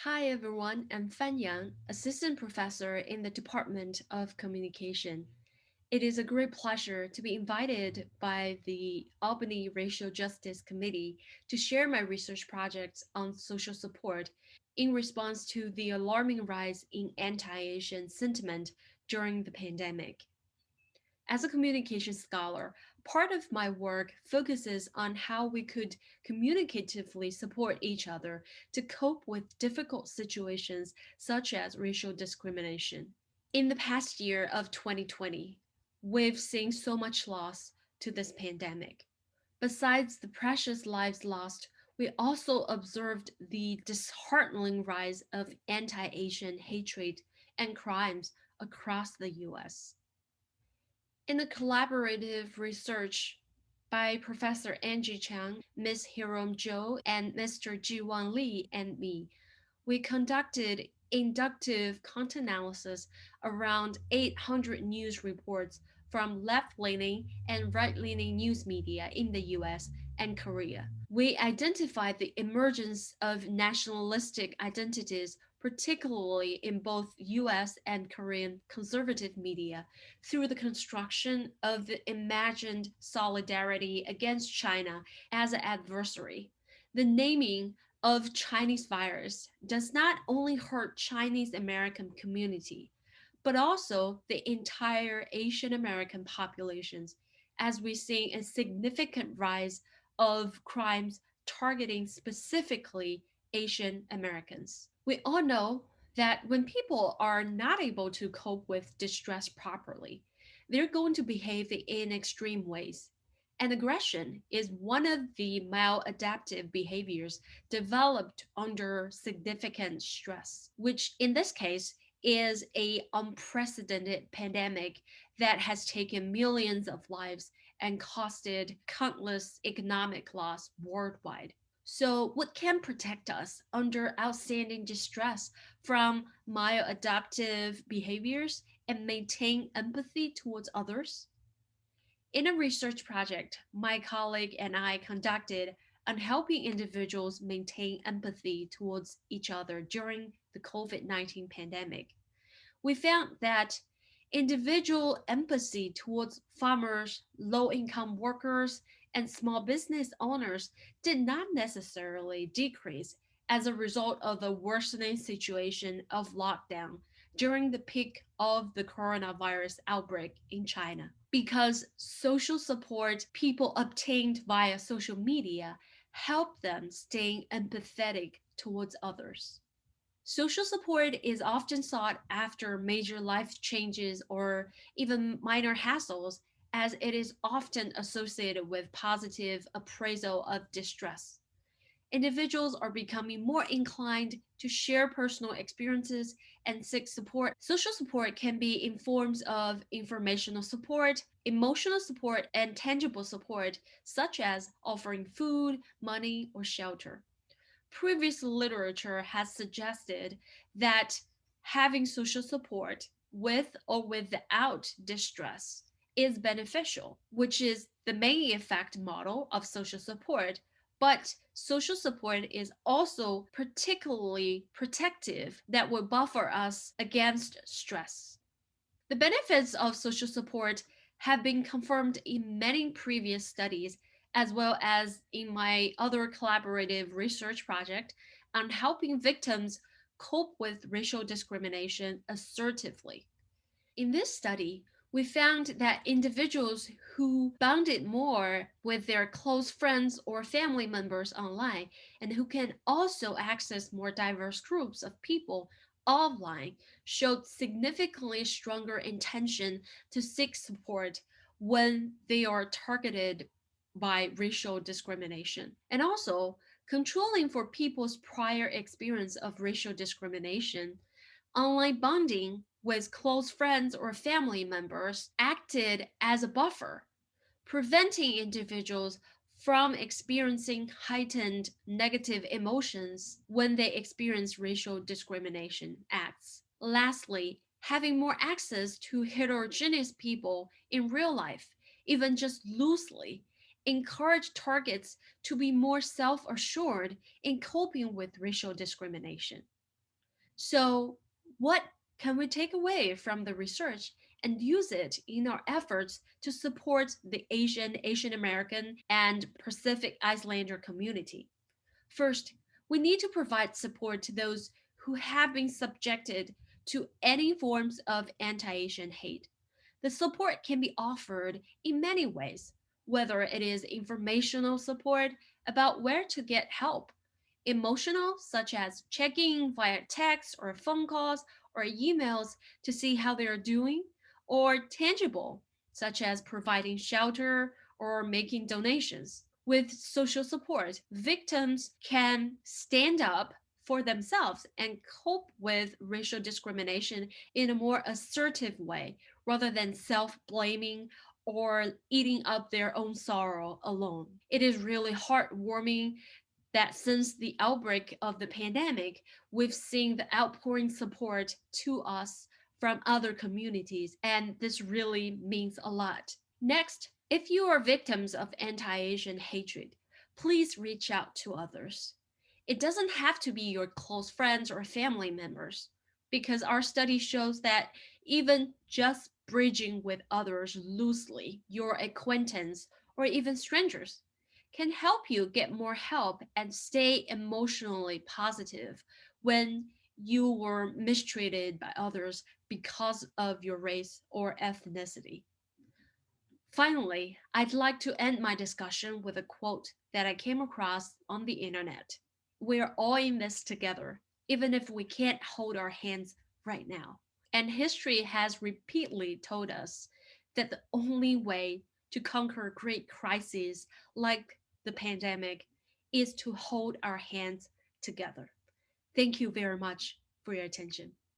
Hi everyone, I'm Fan Yang, Assistant Professor in the Department of Communication. It is a great pleasure to be invited by the Albany Racial Justice Committee to share my research projects on social support in response to the alarming rise in anti-Asian sentiment during the pandemic. As a communication scholar, part of my work focuses on how we could communicatively support each other to cope with difficult situations such as racial discrimination. In the past year of 2020, we've seen so much loss to this pandemic. Besides the precious lives lost, we also observed the disheartening rise of anti Asian hatred and crimes across the US. In a collaborative research by Professor Angie Chang, Ms. Hirom Zhou, and Mr. Jiwon Lee and me, we conducted inductive content analysis around 800 news reports from left-leaning and right-leaning news media in the US and Korea. We identified the emergence of nationalistic identities, particularly in both US and Korean conservative media, through the construction of the imagined solidarity against China as an adversary. The naming of Chinese virus does not only hurt Chinese American community, but also the entire Asian American populations, as we see a significant rise of crimes targeting specifically Asian Americans. We all know that when people are not able to cope with distress properly, they're going to behave in extreme ways. And aggression is one of the maladaptive behaviors developed under significant stress, which in this case is a unprecedented pandemic that has taken millions of lives and costed countless economic loss worldwide. So, what can protect us under outstanding distress from maladaptive behaviors and maintain empathy towards others? In a research project my colleague and I conducted on helping individuals maintain empathy towards each other during the COVID 19 pandemic, we found that individual empathy towards farmers, low income workers, and small business owners did not necessarily decrease as a result of the worsening situation of lockdown during the peak of the coronavirus outbreak in China. Because social support people obtained via social media helped them stay empathetic towards others. Social support is often sought after major life changes or even minor hassles, as it is often associated with positive appraisal of distress. Individuals are becoming more inclined to share personal experiences and seek support. Social support can be in forms of informational support, emotional support, and tangible support, such as offering food, money, or shelter. Previous literature has suggested that having social support with or without distress is beneficial, which is the main effect model of social support. But social support is also particularly protective that will buffer us against stress. The benefits of social support have been confirmed in many previous studies, as well as in my other collaborative research project on helping victims cope with racial discrimination assertively. In this study, we found that individuals who bonded more with their close friends or family members online and who can also access more diverse groups of people offline showed significantly stronger intention to seek support when they are targeted by racial discrimination. And also, controlling for people's prior experience of racial discrimination, online bonding with close friends or family members acted as a buffer, preventing individuals from experiencing heightened negative emotions when they experience racial discrimination acts. Lastly, having more access to heterogeneous people in real life, even just loosely, encourage targets to be more self assured in coping with racial discrimination. So, what can we take away from the research and use it in our efforts to support the Asian American, and Pacific Islander community? First, we need to provide support to those who have been subjected to any forms of anti Asian hate. The support can be offered in many ways, whether it is informational support about where to get help, emotional, such as checking via text or phone calls or emails to see how they are doing, or tangible, such as providing shelter or making donations. With social support, victims can stand up for themselves and cope with racial discrimination in a more assertive way rather than self blaming or eating up their own sorrow alone. It is really heartwarming that since the outbreak of the pandemic, we've seen the outpouring support to us from other communities, and this really means a lot. Next, if you are victims of anti Asian hatred, please reach out to others. It doesn't have to be your close friends or family members, because our study shows that even just bridging with others loosely, your acquaintance, or even strangers, can help you get more help and stay emotionally positive when you were mistreated by others because of your race or ethnicity. Finally, I'd like to end my discussion with a quote that I came across on the internet. We're all in this together, even if we can't hold our hands right now. And history has repeatedly told us that the only way to conquer great crises like the pandemic is to hold our hands together. Thank you very much for your attention.